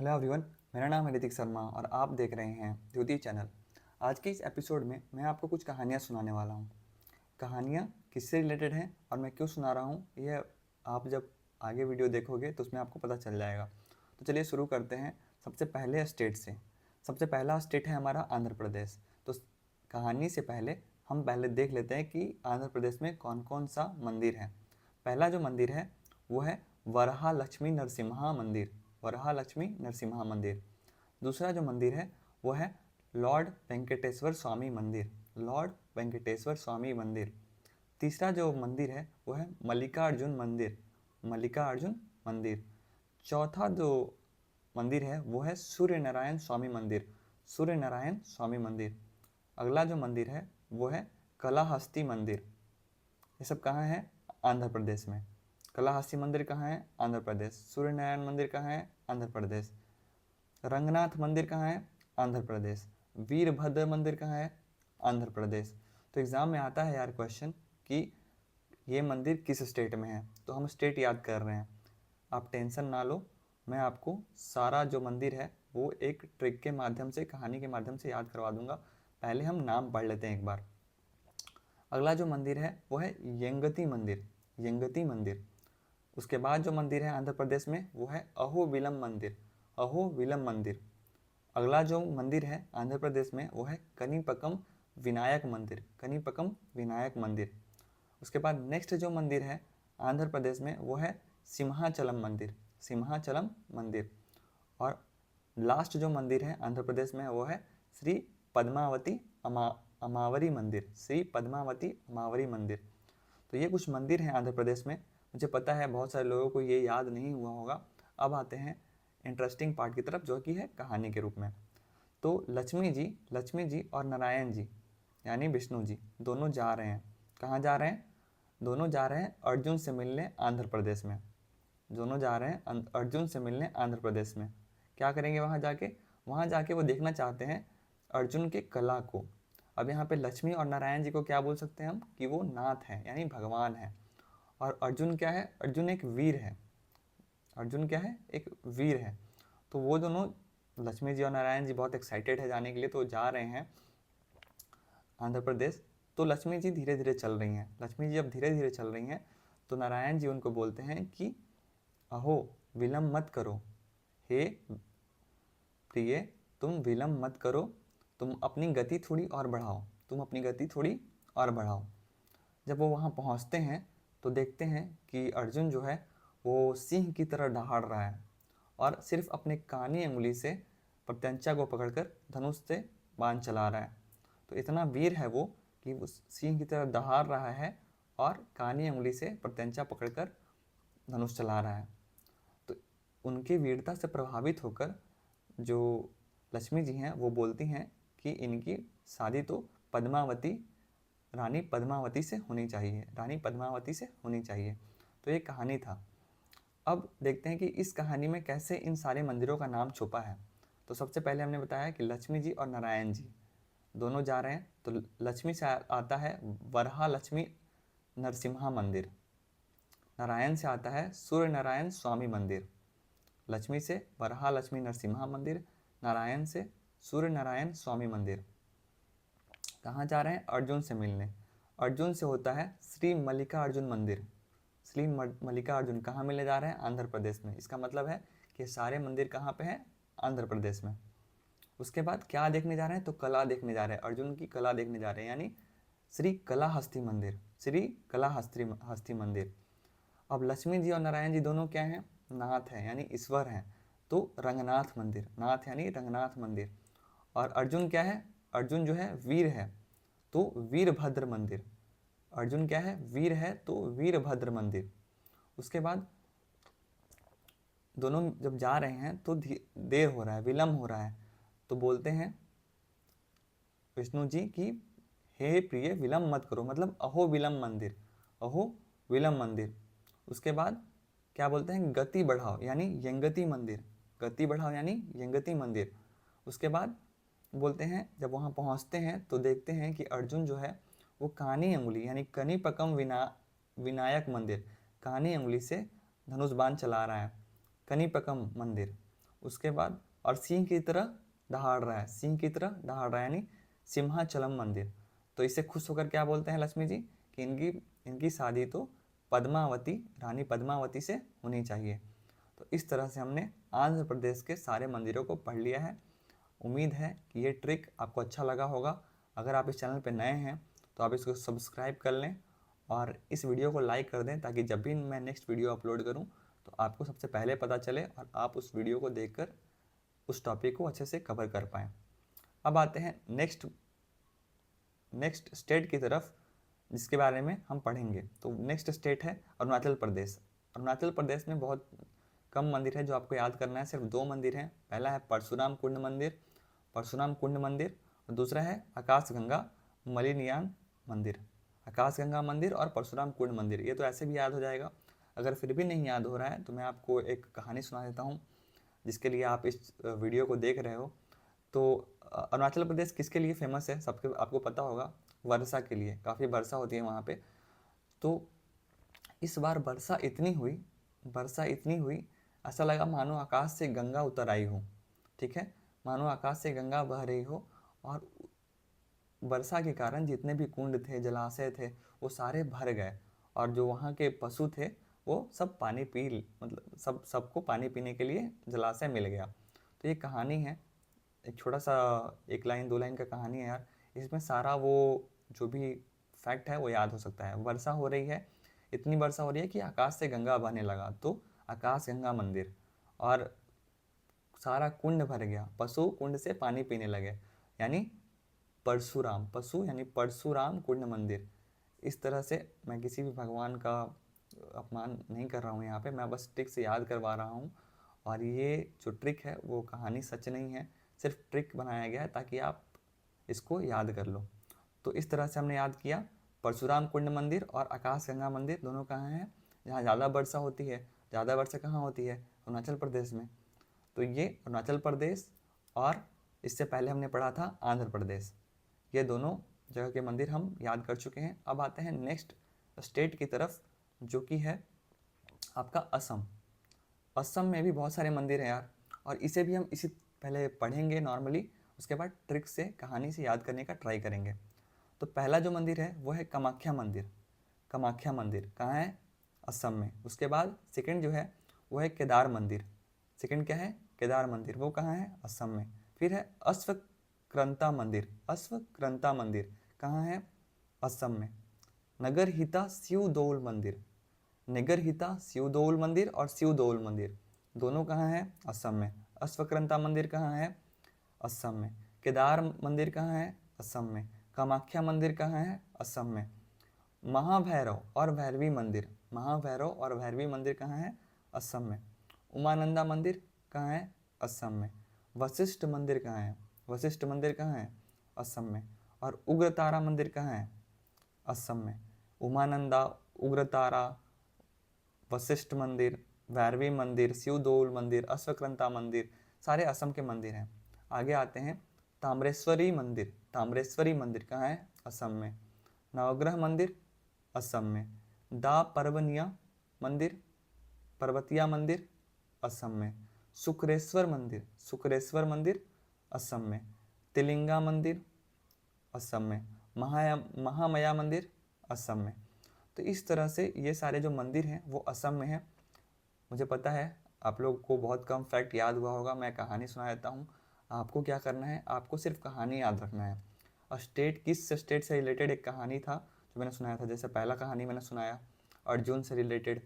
Hello everyone, मेरा नाम है ऋतिक शर्मा और आप देख रहे हैं द्युति चैनल। आज के इस एपिसोड में मैं आपको कुछ कहानियाँ सुनाने वाला हूँ। कहानियाँ किससे रिलेटेड हैं और मैं क्यों सुना रहा हूँ, ये आप जब आगे वीडियो देखोगे तो उसमें आपको पता चल जाएगा। तो चलिए शुरू करते हैं सबसे पहले स्टेट से। सबसे पहला स्टेट है हमारा आंध्र प्रदेश। तो कहानी से पहले हम देख लेते हैं कि आंध्र प्रदेश में कौन कौन सा मंदिर है। पहला जो मंदिर है वो है वरहालक्ष्मी नरसिम्हा मंदिर, वरहालक्ष्मी नरसिम्हा मंदिर। दूसरा जो मंदिर है वो है लॉर्ड वेंकटेश्वर स्वामी मंदिर, लॉर्ड वेंकटेश्वर स्वामी मंदिर। तीसरा जो मंदिर है वो है मल्लिकार्जुन मंदिर, मल्लिकार्जुन मंदिर। चौथा जो मंदिर है वो है सूर्य नारायण स्वामी मंदिर, सूर्य नारायण स्वामी मंदिर। अगला जो मंदिर है वो है कलाहस्ती मंदिर। ये सब कहाँ है? आंध्र प्रदेश में। कलाहस्ती मंदिर कहाँ है? आंध्र प्रदेश। सूर्य नारायण मंदिर कहाँ है? आंध्र प्रदेश। रंगनाथ मंदिर कहाँ है? आंध्र प्रदेश। वीरभद्र मंदिर कहाँ है? आंध्र प्रदेश। तो एग्ज़ाम में आता है यार क्वेश्चन कि ये मंदिर किस स्टेट में है, तो हम स्टेट याद कर रहे हैं। आप टेंशन ना लो, मैं आपको सारा जो मंदिर है वो एक ट्रिक के माध्यम से, कहानी के माध्यम से याद करवा दूंगा। पहले हम नाम पढ़ लेते हैं एक बार। अगला जो मंदिर है वो है यंगती मंदिर, यंगती मंदिर। उसके बाद जो मंदिर है आंध्र प्रदेश में वो है अहोबिलम मंदिर, अहोबिलम मंदिर। अगला जो मंदिर है आंध्र प्रदेश में वो है कनीपकम विनायक मंदिर, कनीपकम विनायक मंदिर। उसके बाद नेक्स्ट जो मंदिर है आंध्र प्रदेश में वो है सिंहाचलम मंदिर, सिंहाचलम मंदिर। और लास्ट जो मंदिर है आंध्र प्रदेश में वो है श्री पद्मावती अमावरी मंदिर, श्री पद्मावती अमावरी मंदिर। तो ये कुछ मंदिर हैं आंध्र प्रदेश में। मुझे पता है बहुत सारे लोगों को ये याद नहीं हुआ होगा। अब आते हैं इंटरेस्टिंग पार्ट की तरफ, जो कि है कहानी के रूप में। तो लक्ष्मी जी और नारायण जी यानी विष्णु जी दोनों जा रहे हैं। कहाँ जा रहे हैं? दोनों जा रहे हैं अर्जुन से मिलने आंध्र प्रदेश में। दोनों जा रहे हैं अर्जुन से मिलने आंध्र प्रदेश में। क्या करेंगे वहाँ जाके? वहाँ जाके वो देखना चाहते हैं अर्जुन के कला को। अब यहाँ पे लक्ष्मी और नारायण जी को क्या बोल सकते हैं हम कि वो नाथ हैं यानी भगवान हैं। और अर्जुन क्या है? अर्जुन एक वीर है। अर्जुन क्या है? एक वीर है। तो वो दोनों, लक्ष्मी जी और नारायण जी बहुत एक्साइटेड है जाने के लिए, तो जा रहे हैं आंध्र प्रदेश। तो लक्ष्मी जी धीरे धीरे चल रही हैं। लक्ष्मी जी अब धीरे धीरे चल रही हैं तो नारायण जी उनको बोलते हैं कि अहो विलम्ब मत करो, हे प्रिय तुम विलम्ब मत करो, तुम अपनी गति थोड़ी और बढ़ाओ, तुम अपनी गति थोड़ी और बढ़ाओ। जब वो वहाँ पहुँचते हैं तो देखते हैं कि अर्जुन जो है वो सिंह की तरह दहाड़ रहा है और सिर्फ अपने कानी अंगुली से प्रत्यंचा को पकड़कर धनुष से बाण चला रहा है। तो इतना वीर है वो कि वो सिंह की तरह दहाड़ रहा है और कानी अंगुली से प्रत्यंचा पकड़कर धनुष चला रहा है। तो उनकी वीरता से प्रभावित होकर जो लक्ष्मी जी हैं वो बोलती हैं कि इनकी शादी तो पद्मावती, रानी पद्मावती से होनी चाहिए, रानी पद्मावती से होनी चाहिए। तो ये कहानी था। अब देखते हैं कि इस कहानी में कैसे इन सारे मंदिरों का नाम छुपा है। तो सबसे पहले हमने बताया कि लक्ष्मी जी और नारायण जी दोनों जा रहे हैं। तो लक्ष्मी से आता है वरहालक्ष्मी नरसिम्हा मंदिर, नारायण से आता है सूर्य नारायण स्वामी मंदिर। लक्ष्मी से वरहालक्ष्मी नरसिम्हा मंदिर, नारायण से सूर्य नारायण स्वामी मंदिर। कहाँ जा रहे हैं? अर्जुन से मिलने। अर्जुन से होता है श्री मल्लिकार्जुन मंदिर। श्री मल्लिकार्जुन कहाँ मिलने जा रहे हैं? आंध्र प्रदेश में। इसका मतलब है कि सारे मंदिर कहाँ पे हैं? आंध्र प्रदेश में। उसके बाद क्या देखने जा रहे हैं? तो कला देखने जा रहे हैं, अर्जुन की कला देखने जा रहे हैं, यानी श्री कलाहस्ती मंदिर, श्री कलाहस्ती मंदिर। अब लक्ष्मी जी और नारायण जी दोनों क्या हैं? नाथ हैं यानी ईश्वर हैं। तो रंगनाथ मंदिर, नाथ यानी रंगनाथ मंदिर। और अर्जुन क्या है? अर्जुन जो है वीर है, तो वीरभद्र मंदिर। अर्जुन क्या है? वीर है, तो वीरभद्र मंदिर। उसके बाद दोनों जब जा रहे हैं तो देर हो रहा है, विलम्ब हो रहा है, तो बोलते हैं विष्णु जी की हे प्रिय विलम्ब मत करो, मतलब अहो विलम्ब मंदिर, अहो विलम्ब मंदिर। उसके बाद क्या बोलते हैं? गति बढ़ाओ यानी यंगति मंदिर, गति बढ़ाओ यानी यंगति मंदिर। उसके बाद बोलते हैं जब वहाँ पहुँचते हैं तो देखते हैं कि अर्जुन जो है वो कानी अंगुली यानी कनीपकम विनायक मंदिर, कानी अंगुली से धनुष बाण चला रहा है, कनीपकम मंदिर। उसके बाद और सिंह की तरह दहाड़ रहा है, सिंह की तरह दहाड़ रहा है यानी सिंहाचलम मंदिर। तो इससे खुश होकर क्या बोलते हैं लक्ष्मी जी कि इनकी इनकी शादी तो पद्मावती, रानी पद्मावती से होनी चाहिए। तो इस तरह से हमने आंध्र प्रदेश के सारे मंदिरों को पढ़ लिया है। उम्मीद है कि ये ट्रिक आपको अच्छा लगा होगा। अगर आप इस चैनल पर नए हैं तो आप इसको सब्सक्राइब कर लें और इस वीडियो को लाइक कर दें, ताकि जब भी मैं नेक्स्ट वीडियो अपलोड करूं तो आपको सबसे पहले पता चले और आप उस वीडियो को देखकर उस टॉपिक को अच्छे से कवर कर पाएँ। अब आते हैं नेक्स्ट स्टेट की तरफ, जिसके बारे में हम पढ़ेंगे। तो नेक्स्ट स्टेट है अरुणाचल प्रदेश। अरुणाचल प्रदेश में बहुत कम मंदिर है जो आपको याद करना है, सिर्फ 2 मंदिर हैं। पहला है परशुराम कुंड मंदिर, और दूसरा है आकाशगंगा मलिनियान मंदिर। आकाशगंगा मंदिर और परशुराम कुंड मंदिर, ये तो ऐसे भी याद हो जाएगा। अगर फिर भी नहीं याद हो रहा है तो मैं आपको एक कहानी सुना देता हूँ, जिसके लिए आप इस वीडियो को देख रहे हो। तो अरुणाचल प्रदेश किसके लिए फेमस है, सबके आपको पता होगा, वर्षा के लिए। काफ़ी वर्षा होती है वहाँ पे। तो इस बार वर्षा इतनी हुई, ऐसा लगा मानो आकाश से गंगा उतर आई हो। ठीक है, मानो आकाश से गंगा बह रही हो, और वर्षा के कारण जितने भी कुंड थे, जलाशय थे, वो सारे भर गए, और जो वहाँ के पशु थे वो सब पानी पी, मतलब सबको पानी पीने के लिए जलाशय मिल गया। तो ये कहानी है, एक छोटा सा 1 लाइन 2 लाइन का कहानी है यार। इसमें सारा वो जो भी फैक्ट है वो याद हो सकता है। वर्षा हो रही है, इतनी वर्षा हो रही है कि आकाश से गंगा बहने लगा, तो आकाश गंगा मंदिर, और सारा कुंड भर गया, पशु कुंड से पानी पीने लगे, यानी परशुराम, पशु यानी परशुराम कुंड मंदिर। इस तरह से मैं किसी भी भगवान का अपमान नहीं कर रहा हूँ यहाँ पे, मैं बस ट्रिक से याद करवा रहा हूँ। और ये जो ट्रिक है वो कहानी सच नहीं है, सिर्फ ट्रिक बनाया गया है ताकि आप इसको याद कर लो। तो इस तरह से हमने याद किया परशुराम कुंड मंदिर और आकाश गंगा मंदिर दोनों कहाँ हैं, जहाँ ज़्यादा वर्षा होती है। ज़्यादा वर्षा कहाँ होती है, अरुणाचल प्रदेश में। तो ये अरुणाचल प्रदेश, और इससे पहले हमने पढ़ा था आंध्र प्रदेश। ये दोनों जगह के मंदिर हम याद कर चुके हैं। अब आते हैं नेक्स्ट स्टेट की तरफ, जो कि है आपका असम। असम में भी बहुत सारे मंदिर हैं यार, और इसे भी हम इसी पहले पढ़ेंगे नॉर्मली, उसके बाद ट्रिक से, कहानी से याद करने का ट्राई करेंगे। तो पहला जो मंदिर है वो है कामाख्या मंदिर। कामाख्या मंदिर कहाँ है, असम में। उसके बाद सेकंड जो है वो है केदार मंदिर। सेकंड क्या है, केदार मंदिर, वो कहाँ है, असम में। फिर है अश्वक्रंता मंदिर। अश्वक्रंता मंदिर कहाँ है, असम में। नगरहिता शिवदोल मंदिर, नगरहिता शिवदोल मंदिर और शिवदोल मंदिर दोनों कहाँ हैं, असम में। अश्वक्रंता मंदिर कहाँ है, असम में। केदार मंदिर कहाँ है, असम में। कामाख्या मंदिर कहाँ है, असम में। महाभैरव और भैरवी मंदिर, महाभैरव और भैरवी मंदिर कहाँ है, असम में। उमानंदा मंदिर कहाँ है, असम में। वशिष्ठ मंदिर कहाँ है, वशिष्ठ मंदिर कहाँ है, असम में। और उग्रतारा मंदिर कहाँ है, असम में। उमानंदा, उग्रतारा, वशिष्ठ मंदिर, भैरवी मंदिर, शिवदोल मंदिर, अश्वक्रंता मंदिर, सारे असम के मंदिर हैं। आगे आते हैं ताम्रेश्वरी मंदिर। ताम्रेश्वरी मंदिर कहाँ है, असम में। नवग्रह मंदिर, असम में। दा पर्वनिया मंदिर, पर्वतिया मंदिर, असम में। शुक्रेश्वर मंदिर, शुक्रेश्वर मंदिर, असम में। तिलिंगा मंदिर, असम में। महामाया मंदिर, असम में। तो इस तरह से ये सारे जो मंदिर हैं वो असम में हैं। मुझे पता है आप लोग को बहुत कम फैक्ट याद हुआ होगा, मैं कहानी सुना देता हूँ। आपको क्या करना है, आपको सिर्फ कहानी याद रखना है। और स्टेट, किस स्टेट से रिलेटेड एक कहानी था जो मैंने सुनाया था। जैसे पहला कहानी मैंने सुनाया अर्जुन से रिलेटेड,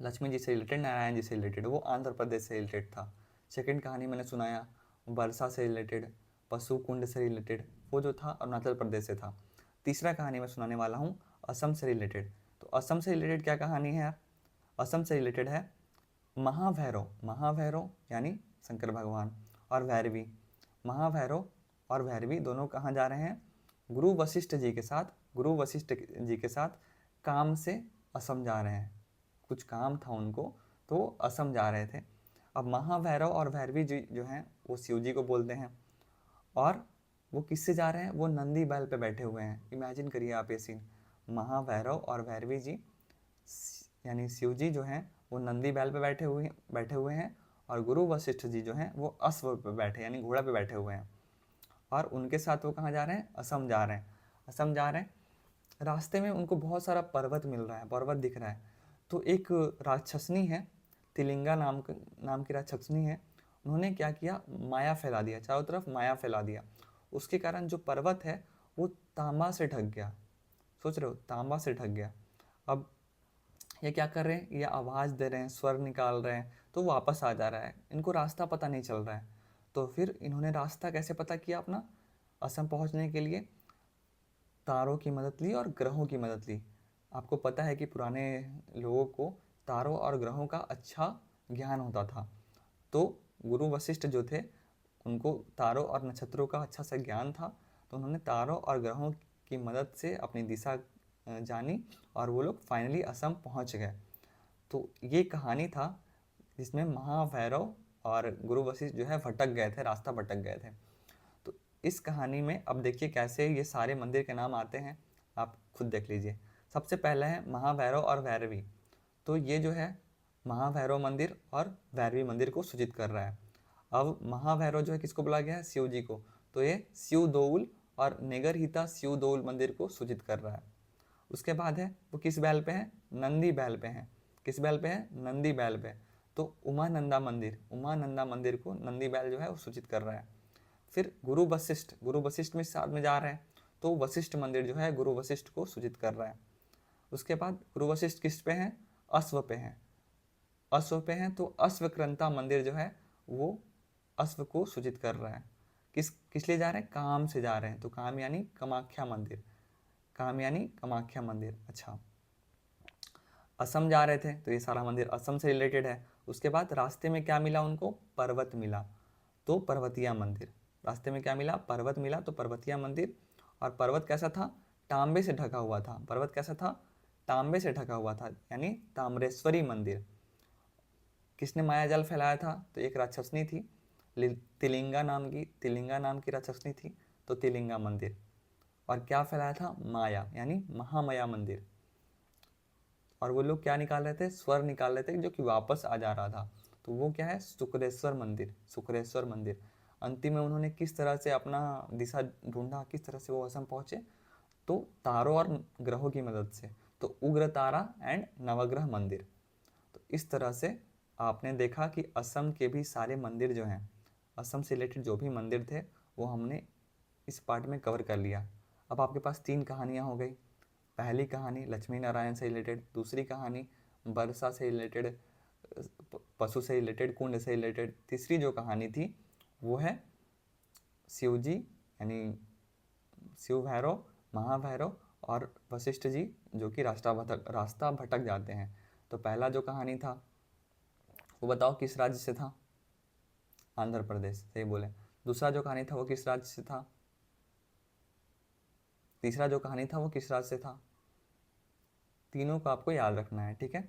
लक्ष्मी जी से रिलेटेड, नारायण जी से रिलेटेड, वो आंध्र प्रदेश से रिलेटेड था। सेकंड कहानी मैंने सुनाया वर्षा से रिलेटेड, पशु कुंड से रिलेटेड, वो जो था अरुणाचल प्रदेश से था। तीसरा कहानी मैं सुनाने वाला हूँ असम से रिलेटेड। तो असम से रिलेटेड क्या कहानी है यार, असम से रिलेटेड है महाभैरव। महाभैरव यानी शंकर भगवान, और भैरवी। महाभैरव और भैरवी दोनों कहाँ जा रहे हैं, गुरु वशिष्ठ जी के साथ, गुरु वशिष्ठ जी के साथ काम से असम जा रहे हैं। कुछ काम था उनको, तो वो असम जा रहे थे। अब महाभैरव और भैरवी जी जो हैं वो शिव जी को बोलते हैं, और वो किससे जा रहे हैं, वो नंदी बैल पे बैठे हुए हैं। इमेजिन करिए आप ये सीन, महाभैरव और भैरवी जी यानी शिव जी जो हैं वो नंदी बैल पे बैठे हुए हैं, और गुरु वशिष्ठ जी जो हैं वो अश्व पे बैठे यानी घोड़ा पे बैठे हुए हैं और उनके साथ वो कहाँ जा रहे हैं, असम जा रहे हैं। असम जा रहे हैं, रास्ते में उनको बहुत सारा पर्वत मिल रहा है, पर्वत दिख रहा है। तो एक राक्षसनी है, तिलिंगा नाम की राक्षसनी है, उन्होंने क्या किया, माया फैला दिया, चारों तरफ माया फैला दिया। उसके कारण जो पर्वत है वो तांबा से ढक गया। सोच रहे हो, तांबा से ढक गया। अब ये क्या कर रहे हैं, ये आवाज़ दे रहे हैं, स्वर निकाल रहे हैं, तो वापस आ जा रहा है। इनको रास्ता पता नहीं चल रहा है। तो फिर इन्होंने रास्ता कैसे पता किया अपना असम पहुंचने के लिए, तारों की मदद ली और ग्रहों की मदद ली। आपको पता है कि पुराने लोगों को तारों और ग्रहों का अच्छा ज्ञान होता था। तो गुरु वशिष्ठ जो थे उनको तारों और नक्षत्रों का अच्छा सा ज्ञान था। तो उन्होंने तारों और ग्रहों की मदद से अपनी दिशा जानी और वो लोग फाइनली असम पहुंच गए। तो ये कहानी था जिसमें महाभैरव और गुरु वशिष्ठ जो है भटक गए थे, रास्ता भटक गए थे। तो इस कहानी में अब देखिए कैसे ये सारे मंदिर के नाम आते हैं, आप खुद देख लीजिए। सबसे पहला है महाभैरव और भैरवी। तो ये जो है महाभैरव मंदिर और भैरवी मंदिर को सूचित कर रहा है। अब महाभैरव जो है किसको बुलाया गया है, शिव जी को। तो ये शिव दोउल और नेगरहिता शिव दोउल मंदिर को सूचित कर रहा है। उसके बाद है वो किस बैल पे है, नंदी बैल पे है। किस बैल पे है, नंदी बैल पे। तो उमानंदा मंदिर, उमानंदा मंदिर को नंदी बैल जो है वो सूचित कर रहा है। फिर गुरु वशिष्ठ में साथ में जा रहे हैं, तो वशिष्ठ मंदिर जो है गुरु वशिष्ठ को सूचित कर रहा है। उसके बाद गुरु वशिष्ठ किस पे हैं, अश्व पे हैं। अश्व पे हैं तो अश्वक्रंता मंदिर जो है वो अश्व को सूचित कर रहा है। किस लिए जा रहे हैं, काम से जा रहे हैं। तो काम यानी कामाख्या मंदिर, काम यानी कामाख्या मंदिर। अच्छा, असम जा रहे थे तो ये सारा मंदिर असम से रिलेटेड है। उसके बाद रास्ते में क्या मिला उनको, पर्वत मिला, तो पर्वतीया मंदिर। रास्ते में क्या मिला, पर्वत मिला, तो पर्वतीया मंदिर। और पर्वत कैसा था, तांबे से ढका हुआ था। पर्वत कैसा था, तांबे से ढका हुआ था, यानी ताम्रेश्वरी मंदिर। किसने माया जाल फैलाया था, तो एक राक्षसनी थी, तिलिंगा नाम की राक्षसनी थी, तो तिलिंगा मंदिर। और क्या फैलाया था, माया, यानी महामाया मंदिर। और वो लोग क्या निकाल रहे थे, स्वर निकाल रहे थे जो कि वापस आ जा रहा था। तो वो क्या है, शुक्रेश्वर मंदिर, शुक्रेश्वर मंदिर। अंतिम में उन्होंने किस तरह से अपना दिशा ढूंढा, किस तरह से वो असम पहुंचे, तो तारों और ग्रहों की मदद से। तो उग्र तारा एंड नवग्रह मंदिर। तो इस तरह से आपने देखा कि असम के भी सारे मंदिर जो हैं, असम से रिलेटेड जो भी मंदिर थे वो हमने इस पार्ट में कवर कर लिया। अब आपके पास 3 कहानियाँ हो गई। पहली कहानी लक्ष्मी नारायण से रिलेटेड, दूसरी कहानी वर्षा से रिलेटेड, पशु से रिलेटेड, कुंड से रिलेटेड। तीसरी जो कहानी थी वो है शिव जी यानी शिव भैरव, महाभैरव और वशिष्ठ जी जो कि रास्ता भटक जाते हैं। तो पहला जो कहानी था वो बताओ किस राज्य से था, आंध्र प्रदेश, सही बोले। दूसरा जो कहानी था वो किस राज्य से था, तीसरा जो कहानी था वो किस राज्य से था। तीनों को आपको याद रखना है, ठीक है।